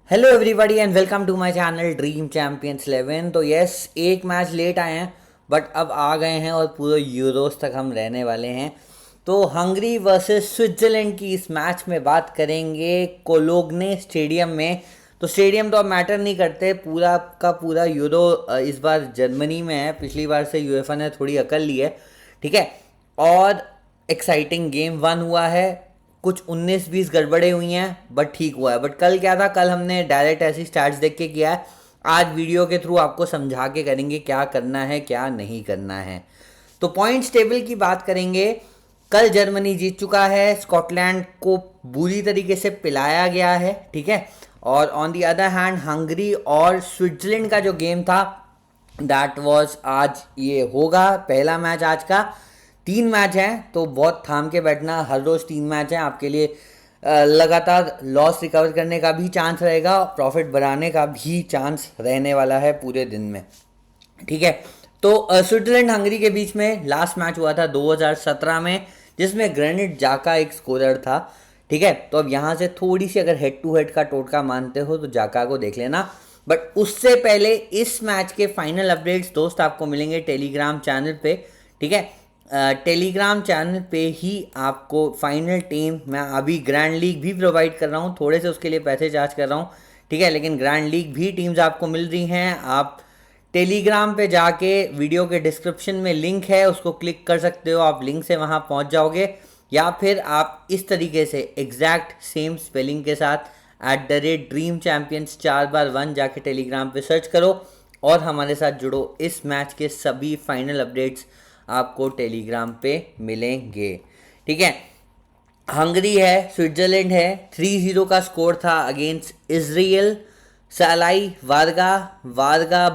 Hello everybody and welcome to my channel dream champions 11। तो yes, एक match late आए हैं बट अब आ गए हैं और पूरे यूरोस तक हम रहने वाले हैं। तो हंगरी वर्सेस स्विट्ज़रलैंड की इस मैच में बात करेंगे कोलोग्ने स्टेडियम में। तो स्टेडियम तो अब मैटर नहीं करते, पूरा का पूरा यूरो इस बार जर्मनी में है। पिछली बार से यूएफए ने थोड़ी अकल ली है, ठीक है। और एक्साइटिंग गेम 1 हुआ है, कुछ 19-20 गड़बड़े हुई हैं बट ठीक हुआ है। बट कल क्या था, कल हमने डायरेक्ट ऐसी स्टैट्स देख के किया है। आज वीडियो के थ्रू आपको समझा के करेंगे क्या करना है क्या नहीं करना है। तो पॉइंट्स टेबल की बात करेंगे। कल जर्मनी जीत चुका है, स्कॉटलैंड को बुरी तरीके से पिलाया गया है, ठीक है। और on the other hand Hungary और स्विट्जरलैंड का जो गेम था दैट वाज आज ये होगा पहला मैच आज का। 3 मैच हैं तो बहुत थाम के बैठना, हर रोज़ 3 मैच हैं आपके लिए। लगातार लॉस रिकवर करने का भी चांस रहेगा, प्रॉफिट बढ़ाने का भी चांस रहने वाला है पूरे दिन में, ठीक है। तो स्विट्जरलैंड हंगरी के बीच में लास्ट मैच हुआ था 2017 में, जिसमें ग्रेनिट जाका एक स्कोरर था, ठीक है। तो अब यहाँ से थोड़ी सी अगर हेड टू हेड का टोटका मानते हो तो जाका को देख लेना। बट उससे पहले इस मैच के फाइनल अपडेट्स दोस्त आपको मिलेंगे टेलीग्राम चैनल पे, ठीक है। टेलीग्राम चैनल पे ही आपको फाइनल टीम, मैं अभी ग्रैंड लीग भी प्रोवाइड कर रहा हूँ, थोड़े से उसके लिए पैसे चार्ज कर रहा हूँ, ठीक है। लेकिन ग्रैंड लीग भी टीम्स आपको मिल रही हैं। आप टेलीग्राम पे जाके वीडियो के डिस्क्रिप्शन में लिंक है, उसको क्लिक कर सकते हो, आप लिंक से वहाँ पहुँच जाओगे। या फिर आप इस तरीके से एग्जैक्ट सेम स्पेलिंग के साथ @DreamChampions 4x1 जाके टेलीग्राम पे सर्च करो और हमारे साथ जुड़ो। इस मैच के सभी फाइनल अपडेट्स आपको टेलीग्राम पे मिलेंगे, ठीक है। हंगरी है, स्विट्जरलैंड है, 3-0 का स्कोर था अगेंस्ट इजराइल। सालाई वारगा वारगा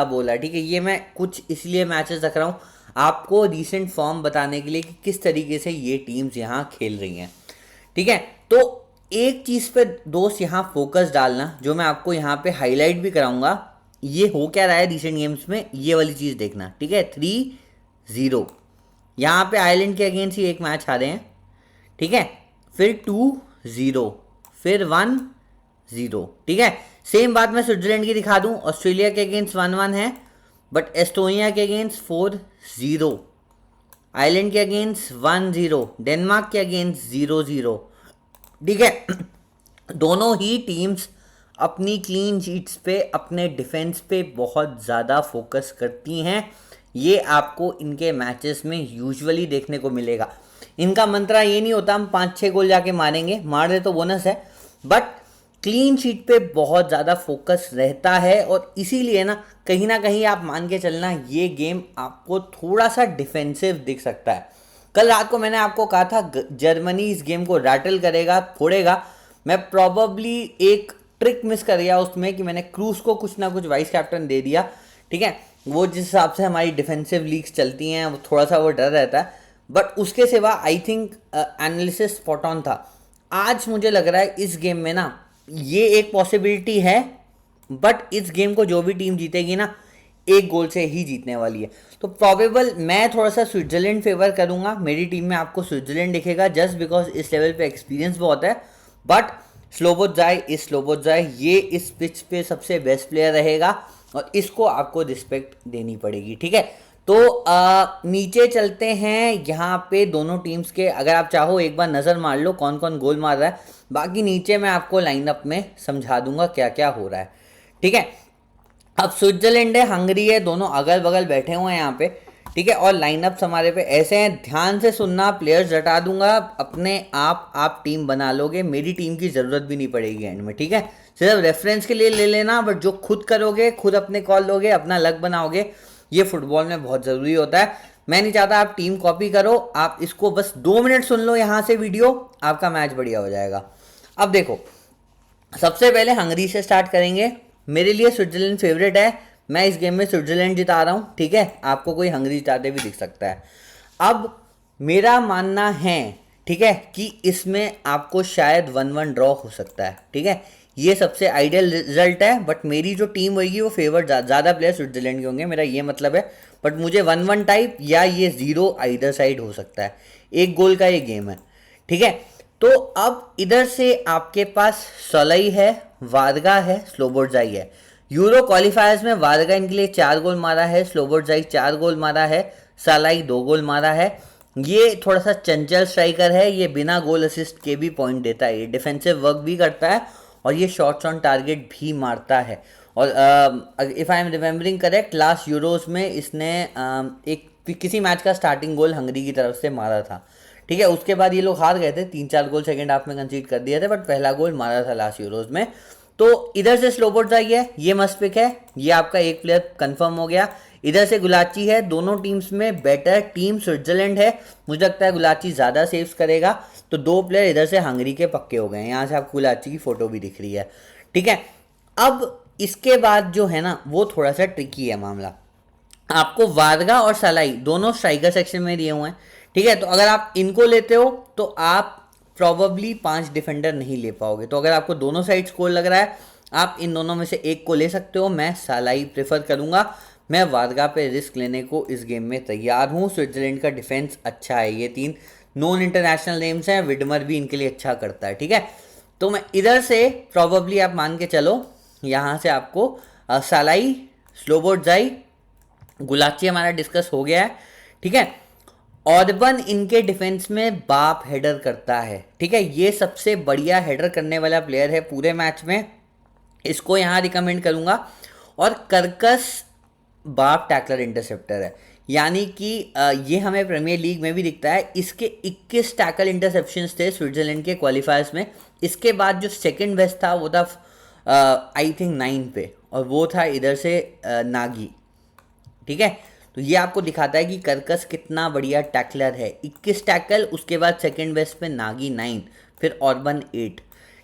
बोला, ठीक है। ये मैं कुछ इसलिए मैचेस रख रहा हूँ आपको रिसेंट फॉर्म बताने के लिए कि किस तरीके से ये टीम्स यहाँ खेल रही हैं, ठीक है। तो एक चीज़ पे दोस्त यहाँ फोकस डालना, जो मैं आपको यहाँ पे हाईलाइट भी कराऊंगा, ये हो क्या रहा है रिसेंट गेम्स में, ये वाली चीज़ देखना, ठीक है। 3-0 यहाँ पे आयरलैंड के अगेंस्ट ही एक मैच हारे हैं, ठीक है। फिर 2-0, फिर 1-0, ठीक है। सेम बात मैं स्विट्जरलैंड की दिखा दूं, ऑस्ट्रेलिया के अगेंस्ट 1-1 है, बट एस्टोनिया के अगेंस्ट 4-0, आयरलैंड के अगेंस्ट 1-0, डेनमार्क के अगेंस्ट 0-0, ठीक है। दोनों ही टीम्स अपनी क्लीन शीट्स पे, अपने डिफेंस पे बहुत ज़्यादा फोकस करती हैं। ये आपको इनके मैचेस में यूजुअली देखने को मिलेगा। इनका मंत्रा ये नहीं होता हम 5-6 गोल जाके मारेंगे, मार दे तो बोनस है, बट क्लीन शीट पे बहुत ज़्यादा फोकस रहता है। और इसीलिए ना कहीं आप मान के चलना ये गेम आपको थोड़ा सा डिफेंसिव दिख सकता है। कल रात को मैंने आपको कहा था जर्मनी इस गेम को रैटल करेगा, फोड़ेगा। मैं प्रॉबली एक ट्रिक मिस कर गया उसमें कि मैंने क्रूज को कुछ ना कुछ वाइस कैप्टन दे दिया, ठीक है। वो जिस हिसाब से हमारी डिफेंसिव लीग्स चलती हैं वो थोड़ा सा वो डर रहता है, बट उसके सिवा I think analysis spot on था। आज मुझे लग रहा है इस गेम में ना ये एक पॉसिबिलिटी है, बट इस गेम को जो भी टीम जीतेगी ना 1 गोल से ही जीतने वाली है। तो प्रोबेबल मैं थोड़ा सा स्विट्जरलैंड फेवर करूंगा, मेरी टीम में आपको स्विट्जरलैंड दिखेगा जस्ट बिकॉज इस लेवल पे एक्सपीरियंस बहुत है। बट स्लोबोजाई ये इस पिच पे सबसे बेस्ट प्लेयर रहेगा और इसको आपको रिस्पेक्ट देनी पड़ेगी, ठीक है। तो नीचे चलते हैं, यहाँ पे दोनों टीम्स के अगर आप चाहो एक बार नज़र मार लो कौन कौन गोल मार रहा है, बाकी नीचे मैं आपको लाइनअप में समझा दूंगा क्या क्या हो रहा है, ठीक है। अब स्विट्जरलैंड है, हंगरी है, दोनों अगल बगल बैठे हुए हैं यहाँ पे, ठीक है। और लाइनअप्स हमारे पे ऐसे हैं, ध्यान से सुनना, प्लेयर्स रटा दूंगा, अपने आप टीम बना लोगे, मेरी टीम की ज़रूरत भी नहीं पड़ेगी एंड में, ठीक है। सिर्फ रेफरेंस के लिए ले लेना, बट जो खुद करोगे, खुद अपने कॉल लोगे, अपना लक बनाओगे, ये फुटबॉल में बहुत ज़रूरी होता है। मैं नहीं चाहता आप टीम कॉपी करो, आप इसको बस 2 मिनट सुन लो यहाँ से वीडियो, आपका मैच बढ़िया हो जाएगा। अब देखो, सबसे पहले हंगरी से स्टार्ट करेंगे। मेरे लिए स्विट्जरलैंड फेवरेट है, मैं इस गेम में स्विट्जरलैंड जिता रहा हूँ, ठीक है। आपको कोई हंगरी जिताते भी दिख सकता है। अब मेरा मानना है, ठीक है, कि इसमें आपको शायद 1-1 ड्रॉ हो सकता है, ठीक है। ये सबसे आइडियल रिजल्ट है, बट मेरी जो टीम होगी वो फेवर ज़्यादा प्लेयर स्विट्जरलैंड के होंगे, मेरा ये मतलब है। बट मुझे 1-1 टाइप या ये 0 आइदर साइड हो सकता है, 1 गोल का ये गेम है, ठीक है। तो अब इधर से आपके पास सोलई है, वारगा है, स्लोबोर्जाई है। यूरो क्वालिफायर्स में वारगा इनके लिए 4 गोल मारा है, स्लोबोर्जाई 4 गोल मारा है, सालाई 2 गोल मारा है। ये थोड़ा सा चंचल स्ट्राइकर है, ये बिना गोल असिस्ट के भी पॉइंट देता है, ये डिफेंसिव वर्क भी करता है और ये शॉट्स ऑन टारगेट भी मारता है। और if I am remembering correct, last Euros में इसने एक किसी मैच का स्टार्टिंग गोल हंगरी की तरफ से मारा था। ठीक है, उसके बाद ये लोग हार गए थे, 3-4 गोल सेकंड हाफ में कंसीड कर दिए थे, बट पहला गोल मारा था लास्ट यूरोज में। तो इधर से स्लोबोर्जाई है, ये मस्ट पिक है, ये आपका एक प्लेयर कंफर्म हो गया। इधर से गुलाची है, दोनों टीम्स में बेटर टीम स्विट्जरलैंड है, मुझे लगता है गुलाची ज़्यादा सेव्स करेगा, तो 2 प्लेयर इधर से हंगरी के पक्के हो गए हैं। यहाँ से आपको गुलाची की फोटो भी दिख रही है। ठीक है, अब इसके बाद जो है ना वो थोड़ा सा ट्रिकी है मामला। आपको वारगा और सलाई दोनों स्ट्राइकर सेक्शन में दिए हुए हैं। ठीक है, तो अगर आप इनको लेते हो तो आप प्रॉबली 5 डिफेंडर नहीं ले पाओगे। तो अगर आपको दोनों साइड स्कोर लग रहा है, आप इन दोनों में से एक को ले सकते हो। मैं सलाई प्रेफर करूंगा, मैं वारगा पे रिस्क लेने को इस गेम में तैयार हूँ। स्विट्जरलैंड का डिफेंस अच्छा है, ये 3 नॉन इंटरनेशनल नेम्स हैं, विडमर भी इनके लिए अच्छा करता है। ठीक है, तो मैं इधर से प्रॉबली आप मान के चलो, यहाँ से आपको सलाई, स्लोबोर्जाई, गुलाची हमारा डिस्कस हो गया है। ठीक है, ऑर्बन इनके डिफेंस में बाप हेडर करता है। ठीक है, ये सबसे बढ़िया हेडर करने वाला प्लेयर है पूरे मैच में, इसको यहाँ रिकमेंड करूँगा। और कर्कस बाप टैकलर इंटरसेप्टर है, यानी कि ये हमें प्रीमियर लीग में भी दिखता है। इसके 21 टैकल इंटरसेप्शंस थे स्विट्जरलैंड के क्वालिफायर्स में। इसके बाद जो सेकंड बेस्ट था वो था आई थिंक 9 पे, और वो था इधर से नागी। ठीक है, तो ये आपको दिखाता है कि कर्कस कितना बढ़िया टैकलर है। 21 टैकल, उसके बाद सेकंड बेस्ट पे नागी 9, फिर ऑर्बन 8।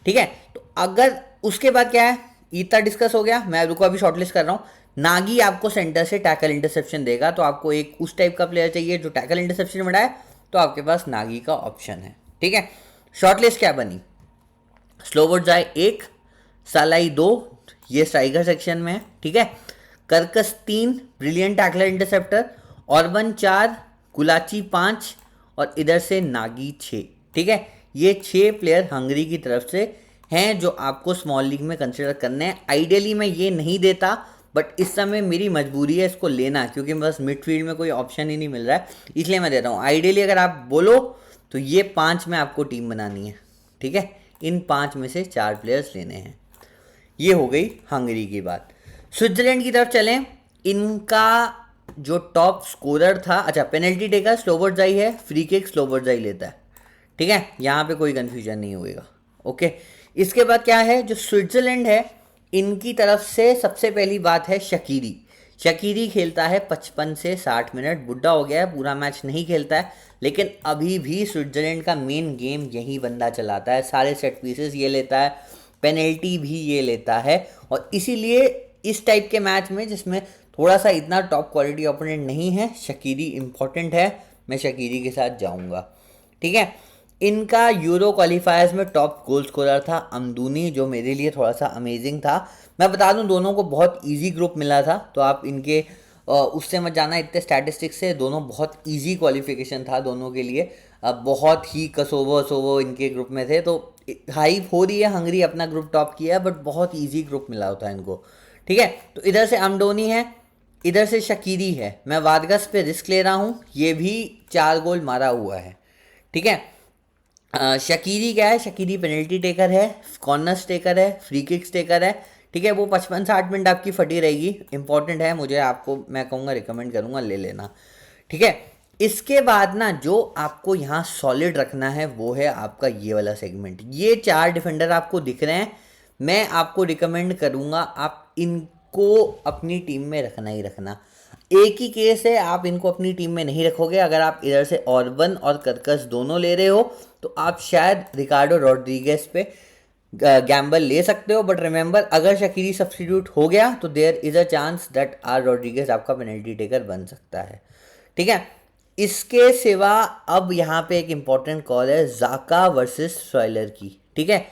ठीक है, तो अगर उसके बाद क्या है, इतना डिस्कस हो गया, मैं रुको अभी शॉर्टलिस्ट कर रहा हूँ। नागी आपको सेंटर से टैकल इंटरसेप्शन देगा, तो आपको एक उस टाइप का प्लेयर चाहिए जो टैकल इंटरसेप्शन बढ़ाए, तो आपके पास नागी का ऑप्शन है। ठीक है, शॉर्टलिस्ट क्या बनी, स्लोबोर्जाई 1, सालाई 2, ये स्ट्राइकर सेक्शन में है। ठीक है, कर्कस 3 ब्रिलियंट टैकलर इंटरसेप्टर, ऑर्बन 4, गुलाची 5 और इधर से नागी 6। ठीक है, ये 6 प्लेयर हंगरी की तरफ से हैं जो आपको स्मॉल लीग में कंसिडर करने हैं। आइडियली मैं ये नहीं देता, बट इस समय मेरी मजबूरी है इसको लेना, क्योंकि बस मिडफील्ड में कोई ऑप्शन ही नहीं मिल रहा है, इसलिए मैं दे रहा हूँ। आइडियली अगर आप बोलो तो ये 5 में आपको टीम बनानी है। ठीक है, इन 5 में से 4 प्लेयर्स लेने हैं। ये हो गई हंगरी की बात। स्विट्जरलैंड की तरफ चलें, इनका जो टॉप स्कोरर था, अच्छा पेनल्टी टेकर स्लोबोर्जाई है, फ्री किक स्लोबोर्जाई लेता है। ठीक है, यहाँ पे कोई कंफ्यूजन नहीं होएगा। ओके, इसके बाद क्या है, जो स्विट्जरलैंड है इनकी तरफ से सबसे पहली बात है शकीरी। शकीरी खेलता है 55 से 60 मिनट, बुढ़ा हो गया है, पूरा मैच नहीं खेलता है, लेकिन अभी भी स्विट्जरलैंड का मेन गेम यही बंदा चलाता है। सारे सेट पीसेस ये लेता है, पेनल्टी भी ये लेता है, और इसीलिए इस टाइप के मैच में जिसमें थोड़ा सा इतना टॉप क्वालिटी ओपोनेंट नहीं है, शकीरी इंपॉर्टेंट है, मैं शकीरी के साथ जाऊंगा। ठीक है, इनका यूरो क्वालिफायर्स में टॉप गोल स्कोरर था अमदूनी, जो मेरे लिए थोड़ा सा अमेजिंग था। मैं बता दूं दोनों को बहुत इजी ग्रुप मिला था, तो आप इनके उससे मत जाना इतने स्टैटिस्टिक्स से, दोनों बहुत इजी क्वालिफिकेशन था दोनों के लिए। बहुत ही कसोवो इनके ग्रुप में थे, तो हाइप हो रही है हंगरी अपना ग्रुप टॉप किया है, बट बहुत ईजी ग्रुप मिला होता है इनको। ठीक है, तो इधर से अमडोनी है, इधर से शकीरी है, मैं वारगस पे रिस्क ले रहा हूँ, ये भी 4 गोल मारा हुआ है। ठीक है, शकीरी क्या है, शकीरी पेनल्टी टेकर है, कॉर्नर्स टेकर है, फ्री किक्स टेकर है। ठीक है, वो 55-60 मिनट आपकी फटी रहेगी, इंपॉर्टेंट है, मुझे आपको मैं कहूँगा रिकमेंड करूँगा ले लेना। ठीक है, इसके बाद ना जो आपको यहाँ सॉलिड रखना है वो है आपका ये वाला सेगमेंट। ये 4 डिफेंडर आपको दिख रहे हैं, मैं आपको रिकमेंड करूँगा आप इनको अपनी टीम में रखना ही रखना। एक ही केस है, आप इनको अपनी टीम में नहीं रखोगे, अगर आप इधर से ऑर्बन और कर्कस दोनों ले रहे हो तो आप शायद रिकार्डो रॉड्रिगेज पे गैम्बल ले सकते हो, बट रिमेंबर अगर शकीरी सब्स्टिट्यूट हो गया तो there is a chance that R Rodriguez आपका पेनल्टी टेकर बन सकता है। ठीक है, इसके सिवा अब यहाँ पे एक इम्पॉर्टेंट कॉल है जाका वर्सेस फ्रॉयलर की। ठीक है,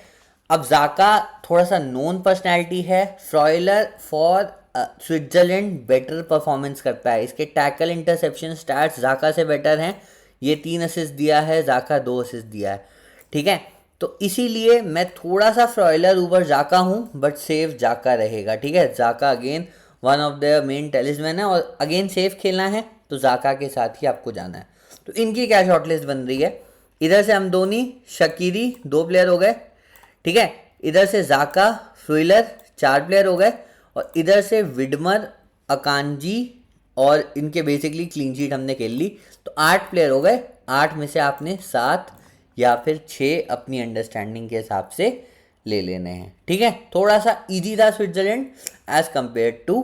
अब जाका थोड़ा सा नोन पर्सनैलिटी है, फ्रॉयलर फॉर स्विट्जरलैंड बेटर परफॉर्मेंस करता है, इसके टैकल इंटरसेप्शन स्टैट्स जाका से बेटर हैं, ये 3 असिस्ट दिया है, जाका 2 असिस्ट दिया है। ठीक है, तो इसीलिए मैं थोड़ा सा फ्रॉयलर ऊपर जाका हूँ, बट सेफ जाका रहेगा। ठीक है, जाका again one of the main talisman है, और अगेन सेफ खेलना है तो जाका के साथ ही आपको जाना है। तो इनकी क्या शॉर्टलिस्ट बन रही है, इधर से अमदोनी शकीरी 2 प्लेयर हो गए। ठीक है, इधर से जाका फ्रॉयलर 4 प्लेयर हो गए, और इधर से विडमर अकांजी, और इनके बेसिकली क्लीन शीट हमने खेल ली, तो 8 प्लेयर हो गए। 8 में से आपने 7 या फिर 6 अपनी अंडरस्टैंडिंग के हिसाब से ले लेने हैं। ठीक है, थोड़ा सा इजी था Switzerland as compare to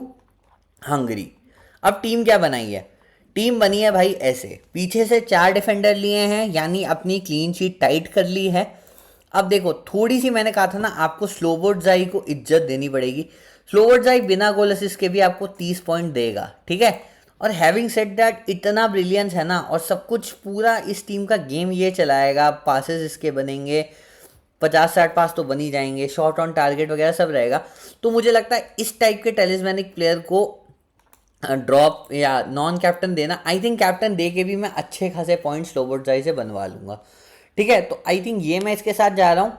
Hungary. अब टीम क्या बनाई है, टीम बनी है भाई ऐसे, पीछे से 4 डिफेंडर लिए हैं, यानी अपनी क्लीन शीट टाइट कर ली है। अब देखो, थोड़ी सी मैंने कहा था ना, आपको स्लोबोटजाई को इज्जत देनी पड़ेगी। स्लोबोटजाई बिना गोल असिस्ट के भी आपको 30 पॉइंट देगा। ठीक है, और हैविंग सेड दैट, इतना ब्रिलियंस है ना, और सब कुछ पूरा इस टीम का गेम ये चलाएगा, पासेस इसके बनेंगे, 50-60 पास तो बन ही जाएंगे, शॉट ऑन टारगेट वगैरह सब रहेगा। तो मुझे लगता है इस टाइप के टेलिस्मैनिक प्लेयर को ड्रॉप या नॉन कैप्टन देना, आई थिंक कैप्टन दे के भी मैं अच्छे खासे पॉइंट्स स्लोबोटजाई से बनवा लूँगा। ठीक है, तो आई थिंक ये मैं इसके साथ जा रहा हूँ।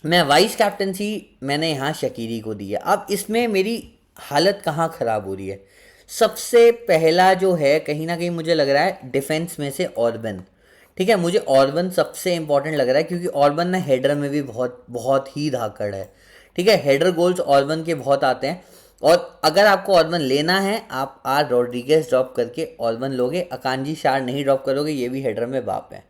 मैं वाइस कैप्टनसी मैंने यहाँ शकीरी को दी है। अब इसमें मेरी हालत कहाँ ख़राब हो रही है, सबसे पहला जो है कहीं ना कहीं मुझे लग रहा है डिफेंस में से ऑर्बन। ठीक है, मुझे ऑर्बन सबसे इंपॉर्टेंट लग रहा है, क्योंकि ऑर्बन ना हेडर में भी बहुत बहुत ही धाकड़ है। ठीक है, हेडर गोल्स ऑर्बन के बहुत आते हैं, और अगर आपको ऑर्बन लेना है, आप आर रॉड्रिगेज ड्रॉप करके ऑर्बन लोगे, अकांजी शार नहीं ड्रॉप करोगे, ये भी हेडर में बाप है।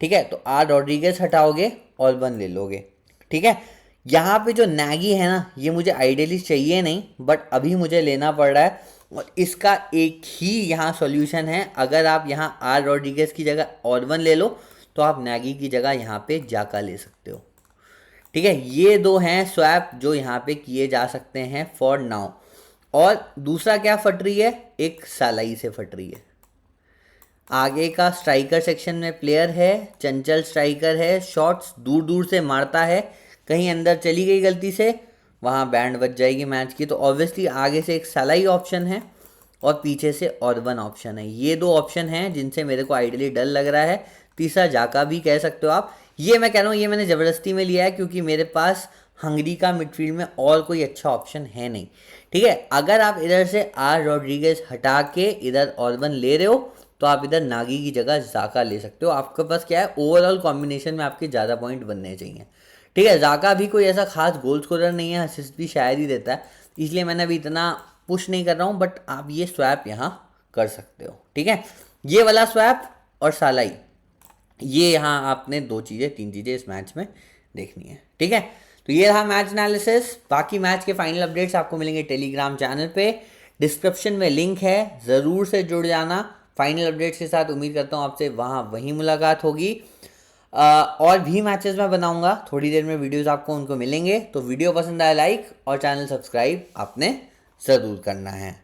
ठीक है, तो आर रॉड्रिगेज हटाओगे, ऑर्बन ले लोगे। ठीक है, यहाँ पे जो नैगी है ना, ये मुझे आइडियली चाहिए नहीं, बट अभी मुझे लेना पड़ रहा है, और इसका एक ही यहाँ सॉल्यूशन है। अगर आप यहाँ आर रॉड्रिगेज की जगह ऑर्बन ले लो, तो आप नैगी की जगह यहाँ पे जाका ले सकते हो। ठीक है, ये 2 हैं स्वैप जो यहाँ पे किए जा सकते हैं फॉर नाउ। और दूसरा क्या फट रही है, एक सालाई से फट रही है। आगे का स्ट्राइकर सेक्शन में प्लेयर है, चंचल स्ट्राइकर है, शॉट्स दूर दूर से मारता है, कहीं अंदर चली गई गलती से, वहाँ बैंड बज जाएगी मैच की। तो ऑब्वियसली आगे से एक सलाई ऑप्शन है, और पीछे से ऑर्बन ऑप्शन है। ये 2 ऑप्शन हैं जिनसे मेरे को आइडियली डर लग रहा है। तीसरा जाका भी कह सकते हो आप। ये मैं कह रहा हूँ, ये मैंने ज़बरदस्ती में लिया है, क्योंकि मेरे पास हंगरी का मिडफील्ड में और कोई अच्छा ऑप्शन है नहीं। ठीक है, अगर आप इधर से आर रॉड्रिगेज हटा के इधर ऑर्बन ले रहे हो, तो आप इधर नागी की जगह जाका ले सकते हो। आपके पास क्या है, ओवरऑल कॉम्बिनेशन में आपके ज़्यादा पॉइंट बनने चाहिए। ठीक है, जाका भी कोई ऐसा खास गोल स्कोरर नहीं है, असिस्ट भी शायद ही देता है, इसलिए मैंने अभी इतना पुश नहीं कर रहा हूँ, बट आप ये स्वैप यहाँ कर सकते हो। ठीक है, ये वाला स्वैप और सालाई, ये यहाँ आपने 2 चीज़ें 3 चीज़ें इस मैच में देखनी है। ठीक है, तो ये रहा मैच एनालिसिस। बाकी मैच के फाइनल अपडेट्स आपको मिलेंगे टेलीग्राम चैनल पे, डिस्क्रिप्शन में लिंक है, ज़रूर से जुड़ जाना फाइनल अपडेट्स के साथ। उम्मीद करता हूँ आपसे वहीं मुलाकात होगी। और भी मैचेस मैं बनाऊंगा, थोड़ी देर में वीडियोस आपको उनको मिलेंगे। तो वीडियो पसंद आए लाइक, और चैनल सब्सक्राइब आपने ज़रूर करना है।